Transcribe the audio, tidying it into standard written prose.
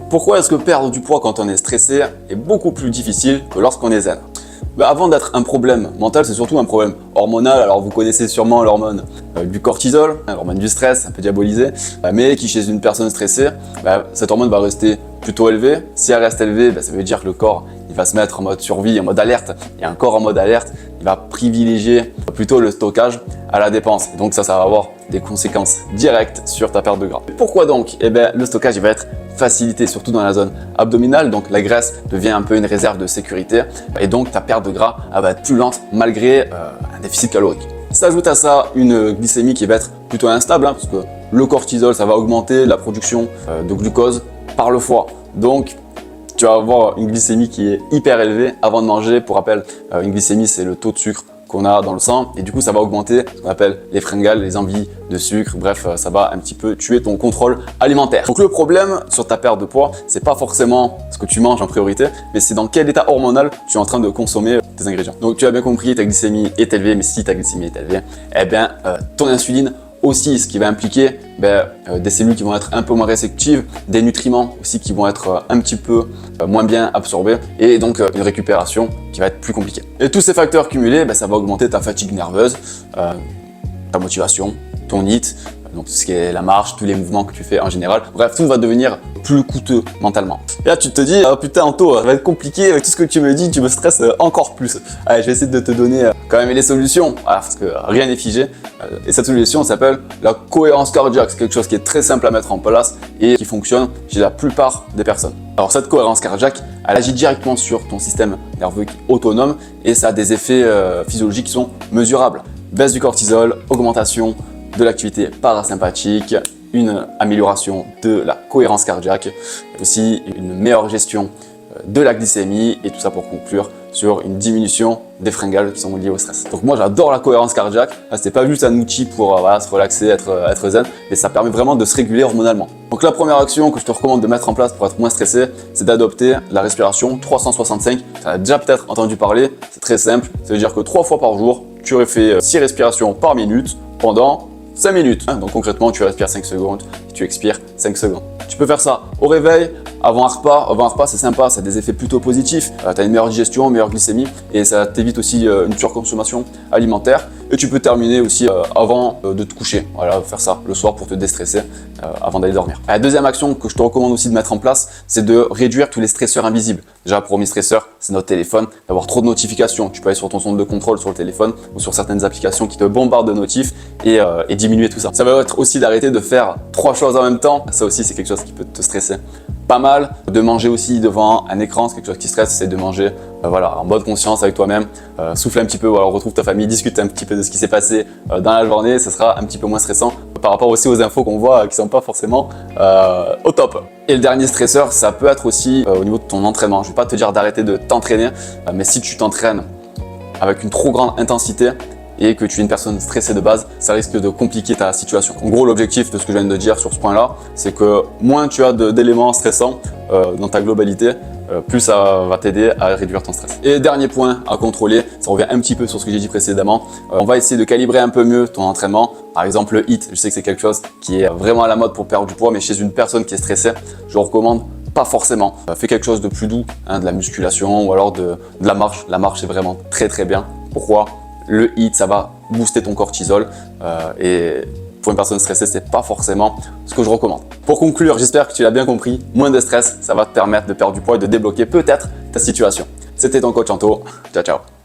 Pourquoi est-ce que perdre du poids quand on est stressé est beaucoup plus difficile que lorsqu'on est zen? Avant d'être un problème mental, c'est surtout un problème hormonal. Alors vous connaissez sûrement l'hormone du cortisol, l'hormone du stress, un peu diabolisée, mais qui chez une personne stressée, cette hormone va rester plutôt élevée. Si elle reste élevée, ça veut dire que le corps il va se mettre en mode survie, en mode alerte. Et un corps en mode alerte, il va privilégier plutôt le stockage à la dépense. Et donc ça va avoir des conséquences directes sur ta perte de gras. Pourquoi donc? Le stockage il va être facilité, surtout dans la zone abdominale. Donc la graisse devient un peu une réserve de sécurité. Et donc ta perte de gras va être plus lente malgré un déficit calorique. S'ajoute à ça une glycémie qui va être plutôt instable, parce que le cortisol, ça va augmenter la production de glucose par le foie. Donc tu vas avoir une glycémie qui est hyper élevée avant de manger. Pour rappel, une glycémie, c'est le taux de sucre qu'on a dans le sang et du coup ça va augmenter ce qu'on appelle les fringales, les envies de sucre. Bref, ça va un petit peu tuer ton contrôle alimentaire. Donc le problème sur ta perte de poids, c'est pas forcément ce que tu manges en priorité, mais c'est dans quel état hormonal tu es en train de consommer tes ingrédients. Donc tu as bien compris, ta glycémie est élevée, mais si ta glycémie est élevée, ton insuline aussi, ce qui va impliquer des cellules qui vont être un peu moins réceptives, des nutriments aussi qui vont être un petit peu moins bien absorbés et donc une récupération qui va être plus compliquée. Et tous ces facteurs cumulés, ça va augmenter ta fatigue nerveuse, ta motivation, ton HIIT, donc tout ce qui est la marche, tous les mouvements que tu fais en général. Bref, tout va devenir plus coûteux mentalement. Et là, tu te dis, oh putain Anto, ça va être compliqué avec tout ce que tu me dis, tu me stresses encore plus. Allez, je vais essayer de te donner quand même les solutions, parce que rien n'est figé. Et cette solution s'appelle la cohérence cardiaque. C'est quelque chose qui est très simple à mettre en place et qui fonctionne chez la plupart des personnes. Alors cette cohérence cardiaque, elle agit directement sur ton système nerveux autonome et ça a des effets physiologiques qui sont mesurables. Baisse du cortisol, augmentation de l'activité parasympathique, une amélioration de la cohérence cardiaque, aussi une meilleure gestion de la glycémie et tout ça pour conclure sur une diminution des fringales qui sont liées au stress. Donc moi j'adore la cohérence cardiaque, c'est pas juste un outil pour se relaxer, être zen, mais ça permet vraiment de se réguler hormonalement. Donc la première action que je te recommande de mettre en place pour être moins stressé, c'est d'adopter la respiration 365. Tu as déjà peut-être entendu parler, c'est très simple, ça veut dire que 3 fois par jour, tu refais 6 respirations par minute pendant 5 minutes. Donc concrètement, tu respires 5 secondes et tu expires 5 secondes. Tu peux faire ça au réveil, avant un repas. Avant un repas, c'est sympa, ça a des effets plutôt positifs. Tu as une meilleure digestion, une meilleure glycémie et ça t'évite aussi une surconsommation alimentaire. Et tu peux terminer aussi avant de te coucher. Voilà, faire ça le soir pour te déstresser avant d'aller dormir. La deuxième action que je te recommande aussi de mettre en place, c'est de réduire tous les stresseurs invisibles. Déjà, premier stresseur, c'est notre téléphone, d'avoir trop de notifications. Tu peux aller sur ton centre de contrôle sur le téléphone ou sur certaines applications qui te bombardent de notifs et diminuer tout ça. Ça va être aussi d'arrêter de faire 3 choses en même temps. Ça aussi, c'est quelque chose qui peut te stresser pas mal. De manger aussi devant un écran, c'est quelque chose qui stresse, c'est de manger en bonne conscience avec toi-même, souffle un petit peu, ou alors retrouve ta famille, discute un petit peu de ce qui s'est passé dans la journée, ça sera un petit peu moins stressant par rapport aussi aux infos qu'on voit qui sont pas forcément au top. Et le dernier stresseur, ça peut être aussi au niveau de ton entraînement. Je vais pas te dire d'arrêter de t'entraîner, mais si tu t'entraînes avec une trop grande intensité et que tu es une personne stressée de base, ça risque de compliquer ta situation. En gros, l'objectif de ce que je viens de dire sur ce point-là, c'est que moins tu as d'éléments stressants dans ta globalité, plus ça va t'aider à réduire ton stress. Et dernier point à contrôler, ça revient un petit peu sur ce que j'ai dit précédemment, on va essayer de calibrer un peu mieux ton entraînement. Par exemple, le HIIT, je sais que c'est quelque chose qui est vraiment à la mode pour perdre du poids, mais chez une personne qui est stressée, je recommande pas forcément. Fais quelque chose de plus doux, de la musculation ou alors de la marche. La marche, c'est vraiment très bien. Pourquoi ? Le HIIT, ça va booster ton cortisol et pour une personne stressée, c'est pas forcément ce que je recommande. Pour conclure, j'espère que tu l'as bien compris, moins de stress, ça va te permettre de perdre du poids et de débloquer peut-être ta situation. C'était ton coach Anto, ciao ciao.